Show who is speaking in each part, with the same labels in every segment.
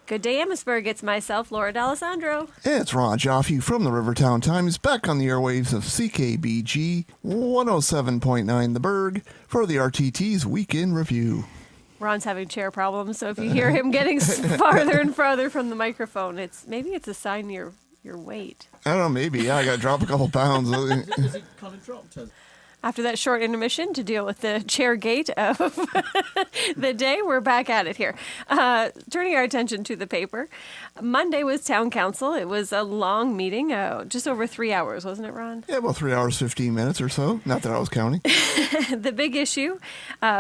Speaker 1: Good day, Amherstburg. It's myself, Laura D'Alessandro.
Speaker 2: It's Ron Giofu from the Rivertown Times, back on the airwaves of CKBG 107.9 The Berg for the RTT's Weekend Review.
Speaker 1: Ron's having chair problems, so if you hear him getting farther and farther from the microphone, maybe it's a sign your weight.
Speaker 2: I don't know, maybe. Yeah, I got to drop a couple pounds.
Speaker 3: Is it kind of dropped?
Speaker 1: After that short intermission to deal with the chair gate of the day, we're back at it here. Turning our attention to the paper. Monday was town council. It was a long meeting, just over 3 hours, wasn't it, Ron?
Speaker 2: Yeah, about 3 hours, 15 minutes or so. Not that I was counting.
Speaker 1: The big issue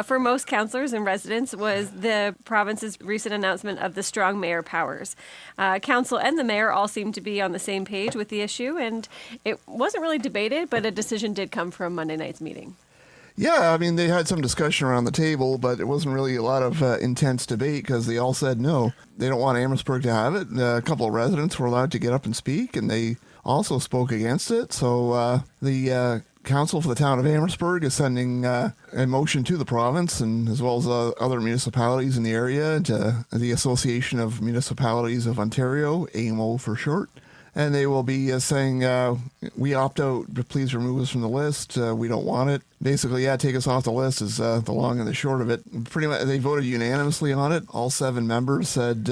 Speaker 1: for most councillors and residents was the province's recent announcement of the strong mayor powers. Council and the mayor all seemed to be on the same page with the issue, and it wasn't really debated, but a decision did come from Monday night's meeting.
Speaker 2: Yeah, I mean, they had some discussion around the table, but it wasn't really a lot of intense debate because they all said no. They don't want Amherstburg to have it. A couple of residents were allowed to get up and speak, and they also spoke against it. So the Council for the Town of Amherstburg is sending a motion to the province, and as well as other municipalities in the area, to the Association of Municipalities of Ontario, AMO for short. And they will be saying, we opt out, but please remove us from the list. We don't want it. Basically, take us off the list is the long and the short of it. Pretty much, they voted unanimously on it. All 7 members said,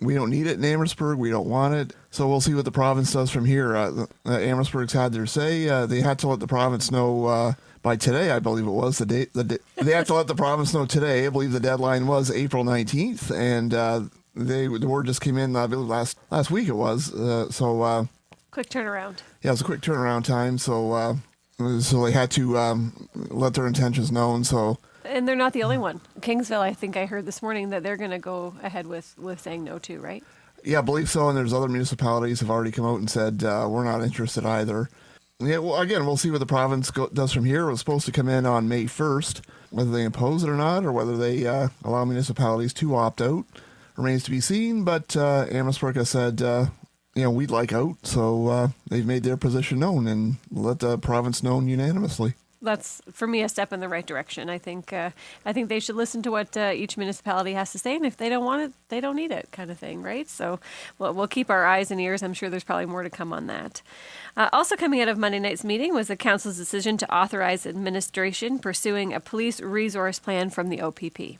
Speaker 2: we don't need it in Amherstburg. We don't want it. So we'll see what the province does from here. Amherstburg's had their say. They had to let the province know by today, I believe it was. They had to let the province know today. I believe the deadline was April 19th. And the word just came in, I believe last week it was.
Speaker 1: Quick turnaround.
Speaker 2: Yeah, it was a quick turnaround time. So they had to let their intentions known.
Speaker 1: And they're not the only one. Kingsville, I think I heard this morning that they're going to go ahead with saying no too, right?
Speaker 2: Yeah, I believe so. And there's other municipalities have already come out and said, we're not interested either. Yeah, well, again, we'll see what the province does from here. It was supposed to come in on May 1st. Whether they impose it or not, or whether they allow municipalities to opt out, remains to be seen. But Amherstburg has said, we'd like out. So they've made their position known and let the province know unanimously.
Speaker 1: That's, for me, a step in the right direction. I think they should listen to what each municipality has to say, and if they don't want it, they don't need it, kind of thing, right? So we'll keep our eyes and ears. I'm sure there's probably more to come on that. Also coming out of Monday night's meeting was the council's decision to authorize administration pursuing a police resource plan from the OPP.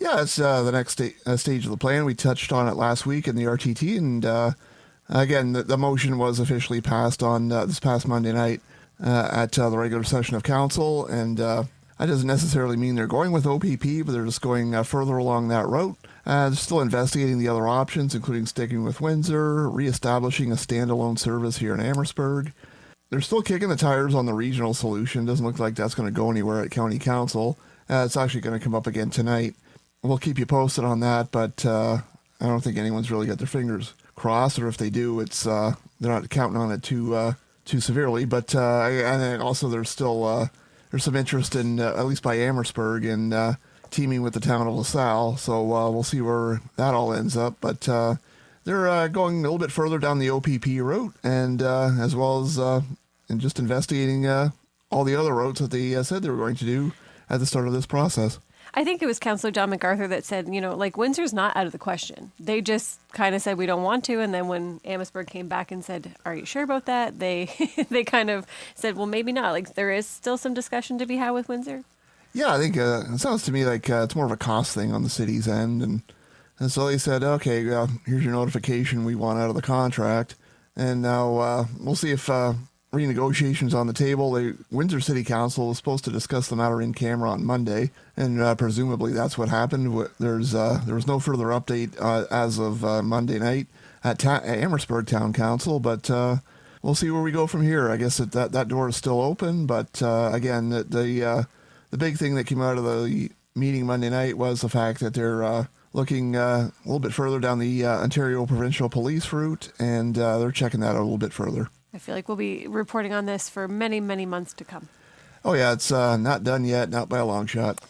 Speaker 2: Yeah, it's the next stage of the plan. We touched on it last week in the RTT, and again, the motion was officially passed on this past Monday night. At the regular session of council, and that doesn't necessarily mean they're going with OPP, but they're just going further along that route. They're still investigating the other options, including sticking with Windsor, reestablishing a standalone service here in Amherstburg. They're still kicking the tires on the regional solution. Doesn't look like that's going to go anywhere at county council. It's actually going to come up again tonight. We'll keep you posted on that, but I don't think anyone's really got their fingers crossed, or if they do, it's they're not counting on it too severely, but and also there's still there's some interest in at least by Amherstburg in teaming with the town of LaSalle. So we'll see where that all ends up. But they're going a little bit further down the OPP route, and as well as and just investigating all the other routes that they said they were going to do at the start of this process.
Speaker 1: I think it was Councillor John MacArthur that said, Windsor's not out of the question. They just kind of said we don't want to, and then when Amherstburg came back and said, "Are you sure about that?" They kind of said, "Well, maybe not." Like there is still some discussion to be had with Windsor.
Speaker 2: Yeah, I think it sounds to me like it's more of a cost thing on the city's end, and so they said, "Okay, here's your notification. We want out of the contract," and now we'll see if renegotiations on the table. The Windsor City Council was supposed to discuss the matter in camera on Monday, and presumably that's what happened. There was no further update as of Monday night at Amherstburg Town Council, but we'll see where we go from here. I guess that door is still open, but again, the big thing that came out of the meeting Monday night was the fact that they're looking a little bit further down the Ontario Provincial Police route, and they're checking that out a little bit further.
Speaker 1: I feel like we'll be reporting on this for many, many months to come.
Speaker 2: Oh, yeah, it's not done yet, not by a long shot.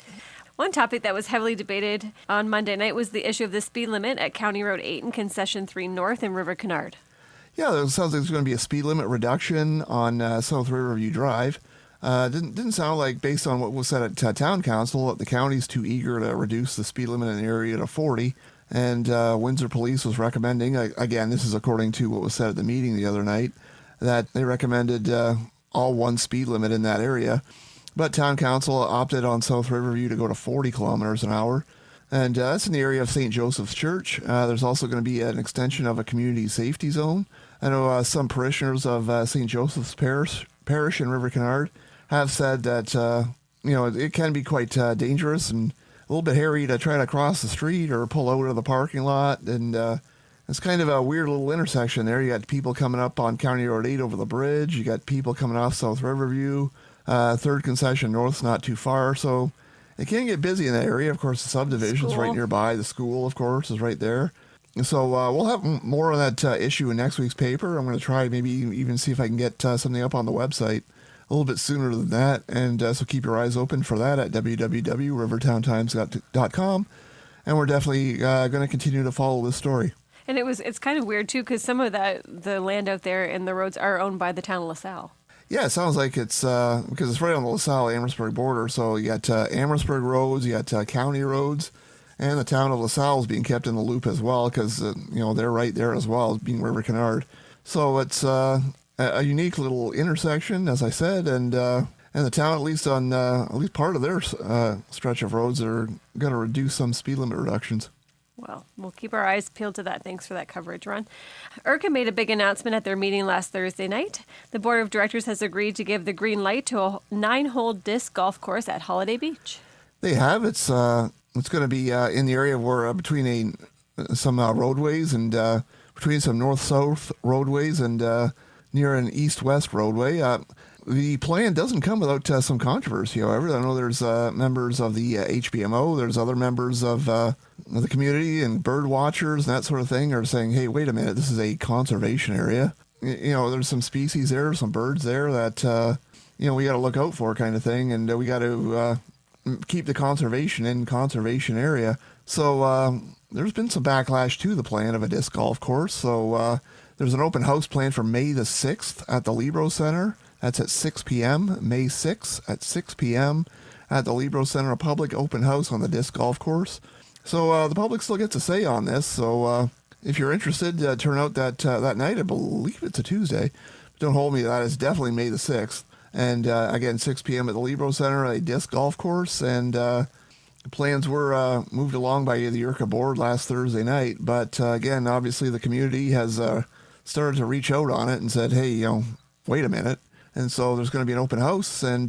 Speaker 1: One topic that was heavily debated on Monday night was the issue of the speed limit at County Road 8 and Concession 3 North in River Canard.
Speaker 2: Yeah, it sounds like there's going to be a speed limit reduction on South Riverview Drive. Didn't sound like, based on what was said at Town Council, that the county's too eager to reduce the speed limit in the area to 40. And Windsor Police was recommending, again, this is according to what was said at the meeting the other night, that they recommended all one speed limit in that area. But Town Council opted on South Riverview to go to 40 kilometers an hour. And that's in the area of St. Joseph's Church. There's also going to be an extension of a community safety zone. I know some parishioners of St. Joseph's Parish in River Canard have said that, it can be quite dangerous and a little bit hairy to try to cross the street or pull out of the parking lot. And it's kind of a weird little intersection there. You got people coming up on County Road 8 over the bridge. You got people coming off South Riverview. Third concession north's not too far. So it can get busy in that area. Of course, the subdivision's right nearby. The school, of course, is right there. So we'll have more on that issue in next week's paper. I'm going to try maybe even see if I can get something up on the website a little bit sooner than that. And so keep your eyes open for that at www.rivertowntimes.com. And we're definitely going to continue to follow this story.
Speaker 1: And it's kind of weird, too, because some of the land out there and the roads are owned by the town of LaSalle.
Speaker 2: Yeah, it sounds like it's because it's right on the LaSalle-Amherstburg border. So you got Amherstburg roads, you got county roads, and the town of LaSalle is being kept in the loop as well because, they're right there as well, being River Canard. So it's a unique little intersection, as I said, and the town, at least on at least part of their stretch of roads, are going to reduce some speed limit reductions.
Speaker 1: Well, we'll keep our eyes peeled to that. Thanks for that coverage, Ron. IRCA made a big announcement at their meeting last Thursday night. The board of directors has agreed to give the green light to a 9-hole disc golf course at Holiday Beach. They
Speaker 2: have. It's going to be in the area where between some roadways and between some north-south roadways and near an east-west roadway. The plan doesn't come without some controversy, however. I know there's members of the HBMO, there's other members of the community and bird watchers and that sort of thing are saying, hey, wait a minute, this is a conservation area. There's some species there, some birds there that, we got to look out for kind of thing, and we got to keep the conservation in conservation area. So there's been some backlash to the plan of a disc golf course. So there's an open house planned for May the 6th at the Libro Center. That's at 6 p.m., May 6th at 6 p.m. at the Libro Center, a public open house on the disc golf course. So the public still gets a say on this. So if you're interested, turn out that night. I believe it's a Tuesday. Don't hold me to that. It's definitely May the 6th. And again, 6 p.m. at the Libro Center, a disc golf course. And plans were moved along by the IRCA board last Thursday night. But again, obviously the community has started to reach out on it and said, hey, wait a minute. And so there's going to be an open house, and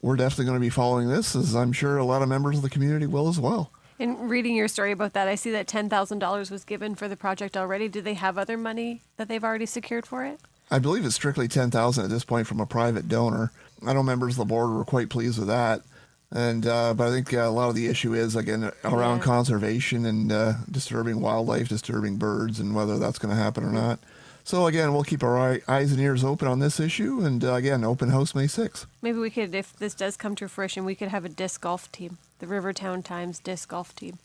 Speaker 2: we're definitely going to be following this, as I'm sure a lot of members of the community will as well.
Speaker 1: In reading your story about that, I see that $10,000 was given for the project already. Do they have other money that they've already secured for it?
Speaker 2: I believe it's strictly $10,000 at this point from a private donor. I know members of the board were quite pleased with that. And but I think a lot of the issue is, again, around conservation and disturbing wildlife, disturbing birds, and whether that's going to happen or not. So, again, we'll keep our eyes and ears open on this issue. And, again, open house May 6th.
Speaker 1: Maybe we could, if this does come to fruition, we could have a disc golf team, the Rivertown Times disc golf team.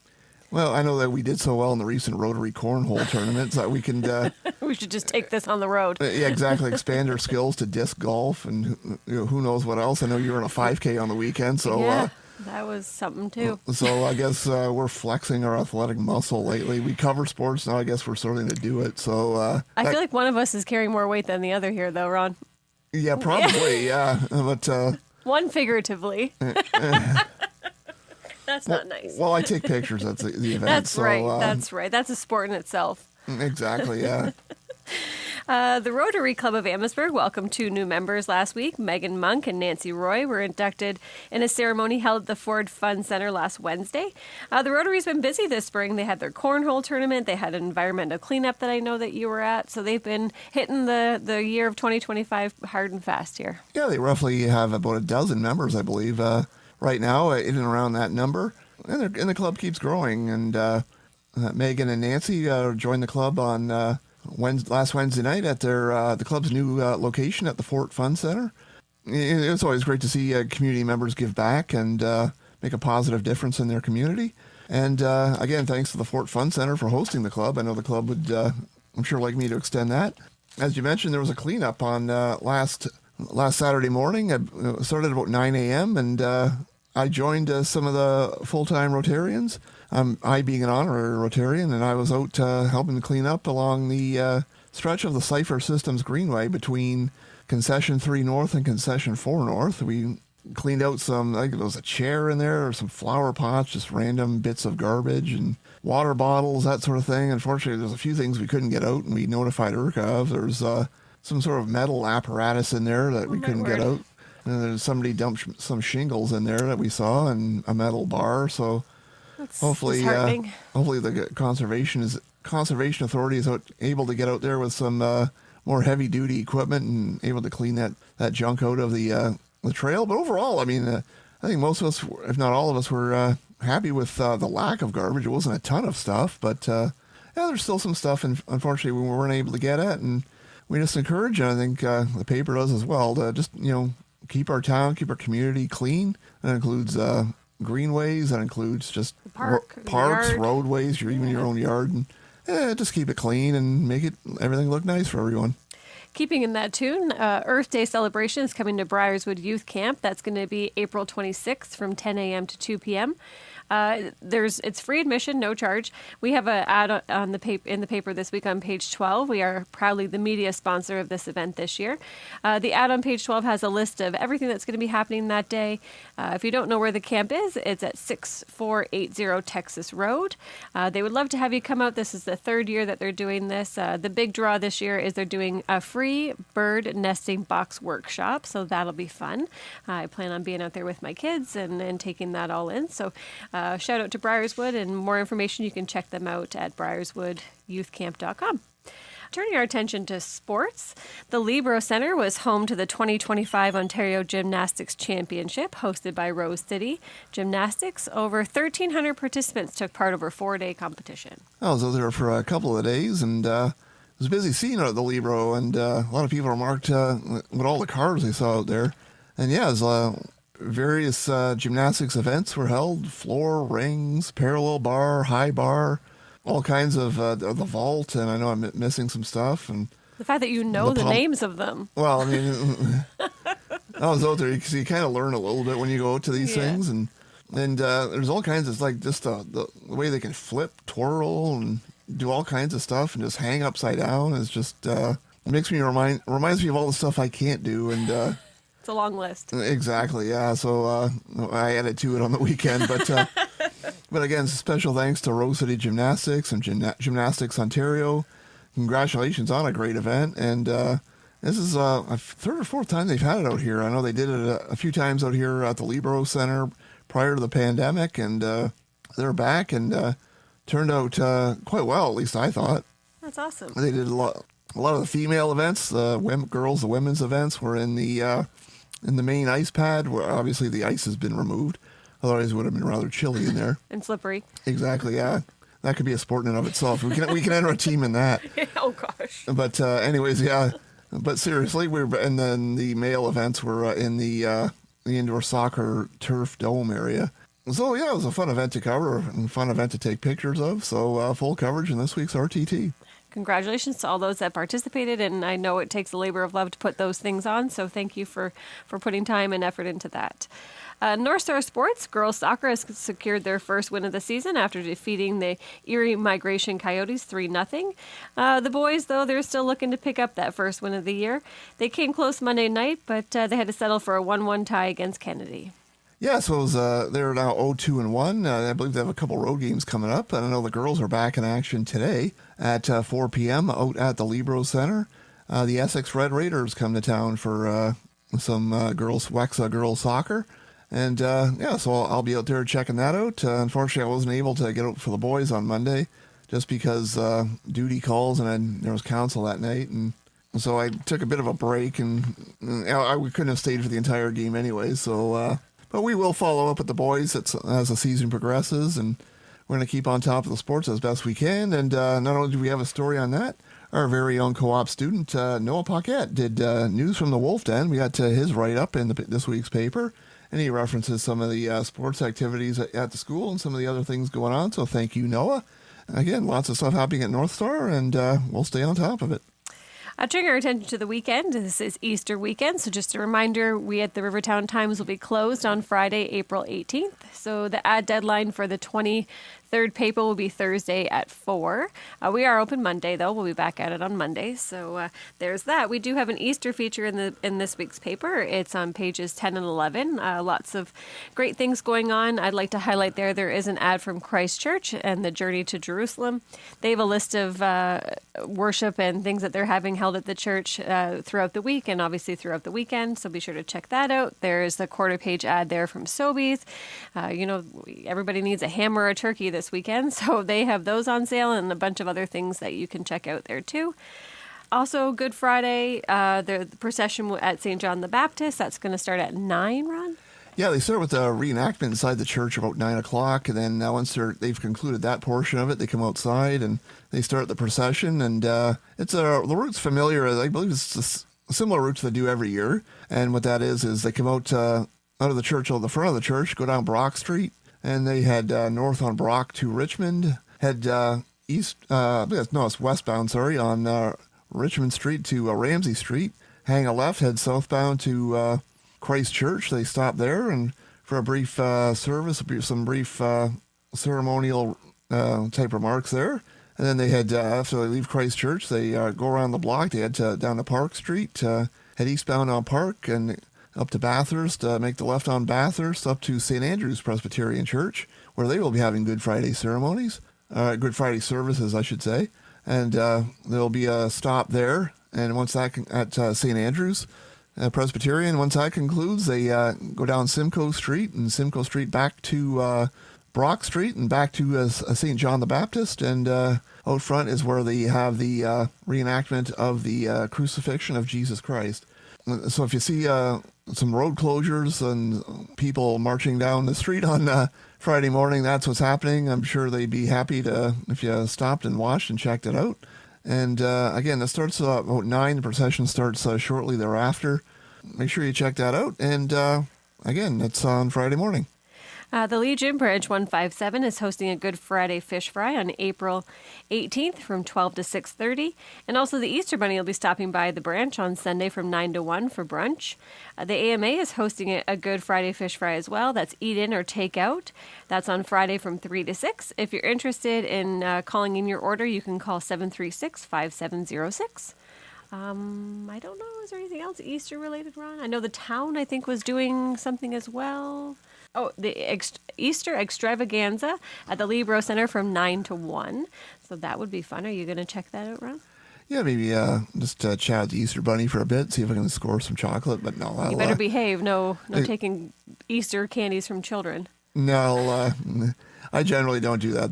Speaker 2: Well, I know that we did so well in the recent Rotary Cornhole tournaments that we can...
Speaker 1: we should just take this on the road.
Speaker 2: Yeah, exactly. Expand our skills to disc golf and who knows what else. I know you were in a 5K on the weekend, so...
Speaker 1: Yeah. That was something, too.
Speaker 2: So I guess we're flexing our athletic muscle lately. We cover sports now. I guess we're starting to do it. So
Speaker 1: I feel like one of us is carrying more weight than the other here, though, Ron.
Speaker 2: Yeah, probably, yeah. But
Speaker 1: one figuratively. That's not nice.
Speaker 2: Well, I take pictures at the event.
Speaker 1: That's right. That's right. That's a sport in itself.
Speaker 2: Exactly, yeah.
Speaker 1: The Rotary Club of Amherstburg welcomed 2 new members last week. Megan Monk and Nancy Roy were inducted in a ceremony held at the Ford Fun Center last Wednesday. The Rotary's been busy this spring. They had their cornhole tournament. They had an environmental cleanup that I know that you were at. So they've been hitting the year of 2025 hard and fast here. Yeah, they roughly have about a dozen members, I believe, right now, in and around that number. And the club keeps growing. And Megan and Nancy joined the club on... last Wednesday night at the club's new location at the Fort Fun Center. It's always great to see community members give back and make a positive difference in their community. And again, thanks to the Fort Fun Center for hosting the club. I know the club would, I'm sure, like me to extend that. As you mentioned, there was a cleanup on last Saturday morning. It started about 9 a.m. and I joined some of the full-time Rotarians.
Speaker 2: I being an honorary Rotarian, and I was out helping to clean up along the stretch of the Cipher Systems Greenway between Concession 3 North and Concession 4 North. We cleaned out some, I think there was a chair in there, or some flower pots, just random bits of garbage and water bottles, that sort of thing. Unfortunately, there's a few things we couldn't get out, and we notified IRCA of. There's some sort of metal apparatus in there that we couldn't get out. And there's somebody dumped some shingles in there that we saw, and a metal bar. So
Speaker 1: That's
Speaker 2: hopefully the conservation authority is able to get out there with some more heavy duty equipment and able to clean that junk out of the trail. But overall, I mean, I think most of us, if not all of us, were happy with the lack of garbage. It wasn't a ton of stuff, but yeah, there's still some stuff, and unfortunately we weren't able to get at. And we just encourage, and I think the paper does as well, to just keep our town, keep our community clean. That includes greenways. That includes just
Speaker 1: parks,
Speaker 2: roadways, even your own yard, and just keep it clean and make everything look nice for everyone.
Speaker 1: Keeping in that tune, Earth Day celebration is coming to Briarswood Youth Camp. That's going to be April 26th from 10 a.m. to 2 p.m. It's free admission, no charge. We have an ad in the paper this week on page 12. We are proudly the media sponsor of this event this year. The ad on page 12 has a list of everything that's going to be happening that day. If you don't know where the camp is, it's at 6480 Texas Road. They would love to have you come out. This is the third year that they're doing this. The big draw this year is they're doing a free bird nesting box workshop, so that'll be fun. I plan on being out there with my kids and taking that all in. So shout out to Briarswood, and more information, you can check them out at briarswoodyouthcamp.com. Turning our attention to sports, the Libro Centre was home to the 2025 Ontario Gymnastics Championship, hosted by Rose City Gymnastics. Over 1,300 participants took part over a 4-day competition. I
Speaker 2: was out there for a couple of days, and it was a busy scene out at the Libro, and a lot of people remarked with all the cars they saw out there. And yeah, it was various gymnastics events were held: floor, rings, parallel bar, high bar, all kinds of the vault, and I know I'm missing some stuff. And
Speaker 1: the fact that you know the names of them.
Speaker 2: Well, I mean, I was out there because you kind of learn a little bit when you go out to these things, and there's all kinds of, like, just the way they can flip, twirl, and do all kinds of stuff, and just hang upside down. Is just it makes me reminds me of all the stuff I can't do, and.
Speaker 1: It's a long list.
Speaker 2: Exactly, yeah. So I added to it on the weekend. But again, special thanks to Rose City Gymnastics and Gymnastics Ontario. Congratulations on a great event. And this is a third or fourth time they've had it out here. I know they did it a few times out here at the Libro Centre prior to the pandemic. And they're back and turned out quite well, at least I thought.
Speaker 1: That's awesome.
Speaker 2: They did a lot of the female events. The women's events were in the main ice pad, where obviously the ice has been removed. Otherwise, it would have been rather chilly in there.
Speaker 1: And slippery.
Speaker 2: Exactly, yeah. That could be a sport in and of itself. We can enter a team in that.
Speaker 1: Oh, gosh.
Speaker 2: But anyways, yeah. But seriously, and then the male events were in the indoor soccer turf dome area. So, yeah, it was a fun event to cover and fun event to take pictures of. So, full coverage in this week's RTT.
Speaker 1: Congratulations to all those that participated, and I know it takes a labor of love to put those things on, so thank you for putting time and effort into that. North Star Sports, girls soccer has secured their first win of the season after defeating the Erie Migration Coyotes 3-0. The boys, though, they're still looking to pick up that first win of the year. They came close Monday night, but they had to settle for a 1-1 tie against Kennedy.
Speaker 2: Yeah, so it was, they're now 0-2-1. I believe they have a couple road games coming up. And I know the girls are back in action today at 4 p.m. out at the Libro Centre. The Essex Red Raiders come to town for some Wexa girls soccer. And yeah, so I'll be out there checking that out. Unfortunately, I wasn't able to get out for the boys on Monday just because duty calls and there was council that night. And so I took a bit of a break, and we couldn't have stayed for the entire game anyway. So... But we will follow up with the boys as the season progresses, and we're going to keep on top of the sports as best we can. And not only do we have a story on that, our very own co-op student, Noah Paquette, did news from the Wolf Den. We got his write-up in this week's paper, and he references some of the sports activities at the school and some of the other things going on. So thank you, Noah. Again, lots of stuff happening at North Star, and we'll stay on top of it.
Speaker 1: Turning our attention to the weekend, this is Easter weekend, so just a reminder, we at the Rivertown Times will be closed on Friday, April 18th. So the ad deadline for the 2015 Third paper will be Thursday at 4. We are open Monday, though. We'll be back at it on Monday. So there's that. We do have an Easter feature in this week's paper. It's on pages 10 and 11. Lots of great things going on. I'd like to highlight there is an ad from Christ Church and the Journey to Jerusalem. They have a list of worship and things that they're having held at the church throughout the week and obviously throughout the weekend. So be sure to check that out. There's the quarter-page ad there from Sobeys. Everybody needs a ham or a turkey this weekend, so they have those on sale and a bunch of other things that you can check out there too. Also, Good Friday, the procession at St. John the Baptist, that's going to start at 9, Ron?
Speaker 2: Yeah, they start with a reenactment inside the church about 9 o'clock, and then once they've concluded that portion of it, they come outside and they start the procession. And the route's familiar. I believe it's a similar route they do every year. And what that is they come out of the church, on the front of the church, go down Brock Street, and they head north on Brock to Richmond, head east, it's westbound, sorry, on Richmond Street to Ramsey Street, hang a left, head southbound to Christ Church. They stop there and for a brief service, some brief ceremonial type remarks there. And then they head, after they leave Christ Church, they go around the block, they head down to Park Street, head eastbound on Park and up to Bathurst, make the left on Bathurst, up to St. Andrew's Presbyterian Church, where they will be having Good Friday ceremonies, Good Friday services, I should say. And there'll be a stop there. And once that, at St. Andrew's Presbyterian, once that concludes, they go down Simcoe Street and Simcoe Street back to Brock Street and back to St. John the Baptist. And out front is where they have the reenactment of the crucifixion of Jesus Christ. So if you see some road closures and people marching down the street on Friday morning, that's what's happening. I'm sure they'd be happy if you stopped and watched and checked it out. And again, it starts about 9. The procession starts shortly thereafter. Make sure you check that out. And again, it's on Friday morning.
Speaker 1: The Legion Bridge 157 is hosting a Good Friday Fish Fry on April 18th from 12 to 6:30. And also the Easter Bunny will be stopping by the branch on Sunday from 9 to 1 for brunch. The AMA is hosting a Good Friday Fish Fry as well. That's eat in or take out. That's on Friday from 3 to 6. If you're interested in calling in your order, you can call 736-5706. I don't know. Is there anything else Easter related, Ron? I know the town, I think, was doing something as well. Oh, the Easter extravaganza at the Libro Center from 9 to 1. So that would be fun. Are you going to check that out, Ron?
Speaker 2: Yeah, maybe just chat the Easter Bunny for a bit, see if I can score some chocolate. But no,
Speaker 1: you better behave. No taking Easter candies from children.
Speaker 2: No, I generally don't do that.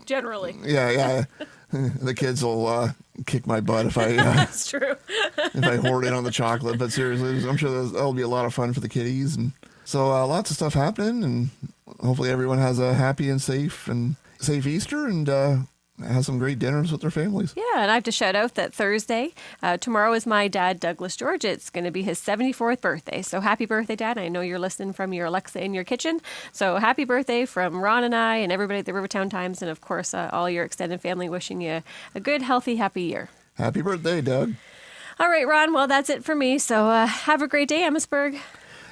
Speaker 1: Generally.
Speaker 2: Yeah. The kids will kick my butt if I
Speaker 1: That's true.
Speaker 2: if I hoard in on the chocolate. But seriously, I'm sure that'll be a lot of fun for the kiddies. And so lots of stuff happening, and hopefully everyone has a happy and safe Easter and has some great dinners with their families.
Speaker 1: Yeah, and I have to shout out that Thursday, tomorrow is my dad, Douglas George. It's going to be his 74th birthday. So happy birthday, Dad. I know you're listening from your Alexa in your kitchen. So happy birthday from Ron and I and everybody at the Rivertown Times, and of course all your extended family, wishing you a good, healthy, happy year.
Speaker 2: Happy birthday, Doug.
Speaker 1: All right, Ron. Well, that's it for me. So have a great day, Amherstburg.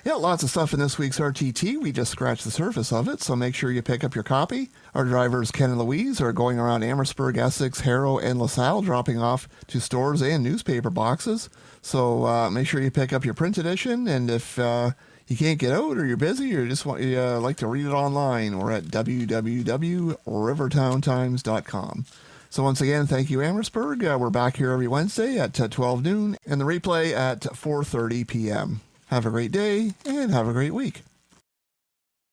Speaker 2: Yeah, lots of stuff in this week's RTT. We just scratched the surface of it, so make sure you pick up your copy. Our drivers, Ken and Louise, are going around Amherstburg, Essex, Harrow, and LaSalle, dropping off to stores and newspaper boxes. So make sure you pick up your print edition, and if you can't get out or you're busy or just like to read it online, we're at www.rivertowntimes.com. So once again, thank you, Amherstburg. We're back here every Wednesday at 12 noon, and the replay at 4:30 p.m. Have a great day, and have a great week.